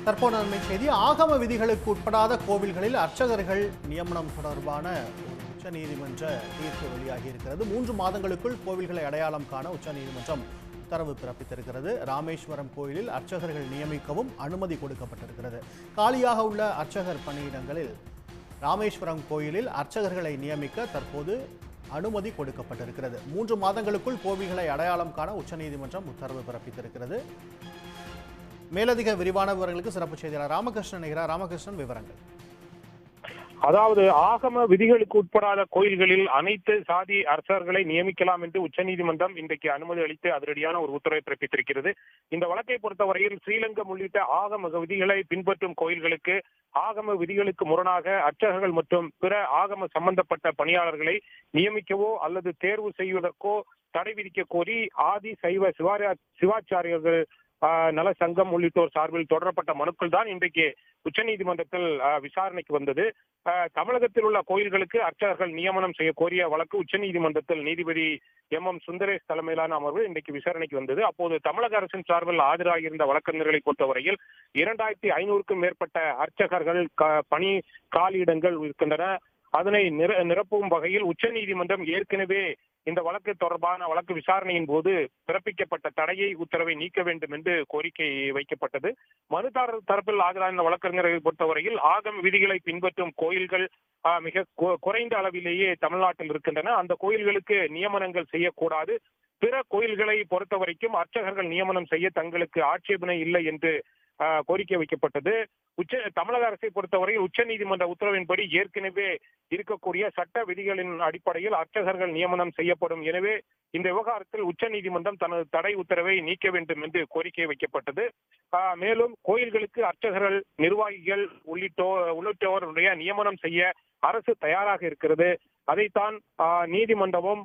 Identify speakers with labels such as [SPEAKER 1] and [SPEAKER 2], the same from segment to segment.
[SPEAKER 1] தற்போது நன்மை செய்தி. ஆகம விதிகளுக்கு உட்படாத கோவில்களில் அர்ச்சகர்கள் நியமனம் தொடர்பான உச்சநீதிமன்ற தீர்ப்பு வெளியாகி இருக்கிறது. 3 மாதங்களுக்குள் கோவில்களை அடையாளம் காண உச்சநீதிமன்றம் உத்தரவு பிறப்பித்திருக்கிறது. ராமேஸ்வரம் கோயிலில் அர்ச்சகர்கள் நியமிக்கவும் அனுமதி கொடுக்கப்பட்டிருக்கிறது. காலியாக உள்ள அர்ச்சகர் பணியிடங்களில் ராமேஸ்வரம் கோயிலில் அர்ச்சகர்களை நியமிக்க தற்போது அனுமதி கொடுக்கப்பட்டிருக்கிறது. 3 மாதங்களுக்குள் கோவில்களை அடையாளம் காண உச்சநீதிமன்றம் உத்தரவு பிறப்பித்திருக்கிறது. மேலதிக விரிவான விவரங்களுக்கு சிறப்பு செய்தியாளர் ராமகிருஷ்ணன் நிகரார். ராமகிருஷ்ணன், விவரங்கள்.
[SPEAKER 2] அதாவது ஆகம விதிகளுக்கு உட்படாத கோயில்களில் அனைத்து சாதி அரசர்களை நியமிக்கலாம் என்று உச்சநீதிமன்றம் இன்றைக்கு அனுமதி அளித்து அதிரடியான ஒரு உத்தரவை பிறப்பித்திருக்கிறது. இந்த வழக்கை பொறுத்தவரையில் ஸ்ரீலங்கம் உள்ளிட்ட ஆகம விதிகளை பின்பற்றும் கோயில்களுக்கு ஆகம விதிகளுக்கு முரணாக அர்ச்சகர்கள் மற்றும் பிற ஆகம சம்பந்தப்பட்ட பணியாளர்களை நியமிக்கவோ அல்லது தேர்வு செய்வதற்கோ தடை விதிக்க கோரி ஆதி சைவ சிவாச்சாரியர்கள் நல சங்கம் உள்ளிட்டோர் சார்பில் தொடரப்பட்ட மனுக்கள் தான் இன்றைக்கு உச்சநீதிமன்றத்தில் விசாரணைக்கு வந்தது. தமிழகத்தில் உள்ள கோயில்களுக்கு அர்ச்சகர்கள் நியமனம் செய்ய கோரிய வழக்கு உச்சநீதிமன்றத்தில் நீதிபதி எம் சுந்தரேஷ் தலைமையிலான அமர்வு இன்றைக்கு விசாரணைக்கு வந்தது. அப்போது தமிழக அரசின் சார்பில் ஆஜராகியிருந்த வழக்கறிஞர்களை பொறுத்தவரையில் 2500க்கும் மேற்பட்ட அர்ச்சகர்கள் பணி காலியிடங்கள் இருக்கின்றன. அதனை நிரப்பும் வகையில் உச்சநீதிமன்றம் ஏற்கனவே இந்த வழக்கு தொடர்பான வழக்கு விசாரணையின் போது பிறப்பிக்கப்பட்ட தடையை உத்தரவை நீக்க வேண்டும் என்று கோரிக்கை வைக்கப்பட்டது. மனுதாரர் தரப்பில் ஆஜரான வழக்கறிஞர்களை பொறுத்தவரையில் ஆகம விதிகளை பின்பற்றும் கோயில்கள் மிக குறைந்த அளவிலேயே தமிழ்நாட்டில் இருக்கின்றன. அந்த கோயில்களுக்கு நியமனங்கள் செய்யக்கூடாது. பிற கோயில்களை பொறுத்த வரைக்கும் அர்ச்சகர்கள் நியமனம் செய்ய தங்களுக்கு ஆட்சேபனை இல்லை என்று கோரிக்கை வைக்கப்பட்டது. தமிழக அரசை பொறுத்தவரையில் உச்சநீதிமன்ற உத்தரவின்படி ஏற்கனவே இருக்கக்கூடிய சட்ட விதிகளின் அடிப்படையில் அர்ச்சகர்கள் நியமனம் செய்யப்படும். எனவே இந்த விவகாரத்தில் உச்சநீதிமன்றம் தனது தடை உத்தரவை நீக்க வேண்டும் என்று கோரிக்கை வைக்கப்பட்டது. மேலும் கோயில்களுக்கு அர்ச்சகர்கள் நிர்வாகிகள் உள்ளிட்டோருடைய நியமனம் செய்ய அரசு தயாராக இருக்கிறது. அதைத்தான் நீதிமன்றமும்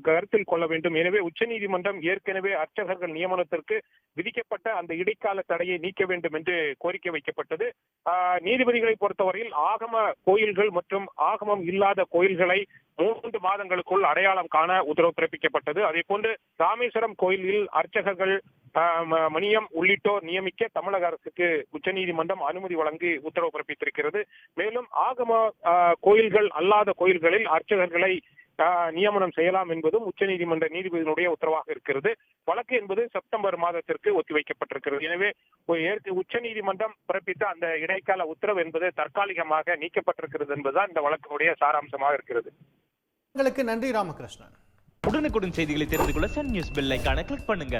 [SPEAKER 2] கருத்தில் கொள்ள வேண்டும். எனவே உச்சநீதிமன்றம் ஏற்கனவே அர்ச்சகர்கள் நியமனத்திற்கு விதிக்கப்பட்ட அந்த இடைக்கால தடையை நீக்க வேண்டும் என்று கோரிக்கை வைக்கப்பட்டது. நீதிபதிகளை பொறுத்தவரையில் ஆகம கோயில்கள் மற்றும் ஆகமம் இல்லாத கோயில்களை 3 மாதங்களுக்குள் அடையாளம் காண உத்தரவு பிறப்பிக்கப்பட்டது. அதே போன்று ராமேஸ்வரம் கோயிலில் அர்ச்சகர்கள் மணியம் உள்ளிட்டோர் நியமிக்க தமிழக அரசுக்கு உச்சநீதிமன்றம் அனுமதி வழங்கி உத்தரவு பிறப்பித்திருக்கிறது. மேலும் ஆகம கோயில்கள் அல்லாத கோயில்களில் அர்ச்சகர்களை நியமனம் செய்யலாம் என்பதும் உச்சநீதிமன்ற நீதிபதியினுடைய உத்தரவாக இருக்கிறது. வழக்கு என்பது செப்டம்பர் மாதத்திற்கு ஒத்திவைக்கப்பட்டிருக்கிறது. எனவே உச்சநீதிமன்றம் பிறப்பித்த அந்த இடைக்கால உத்தரவு என்பது தற்காலிகமாக நீக்கப்பட்டிருக்கிறது என்பதுதான் இந்த வழக்கினுடைய சாராம்சமாக இருக்கிறது.
[SPEAKER 1] உங்களுக்கு நன்றி ராமகிருஷ்ணன்.
[SPEAKER 3] உடனுக்குடன் செய்திகளை தெரிந்து கொள்ள சன் நியூஸ் பெல் ஐகானை கிளிக் பண்ணுங்க.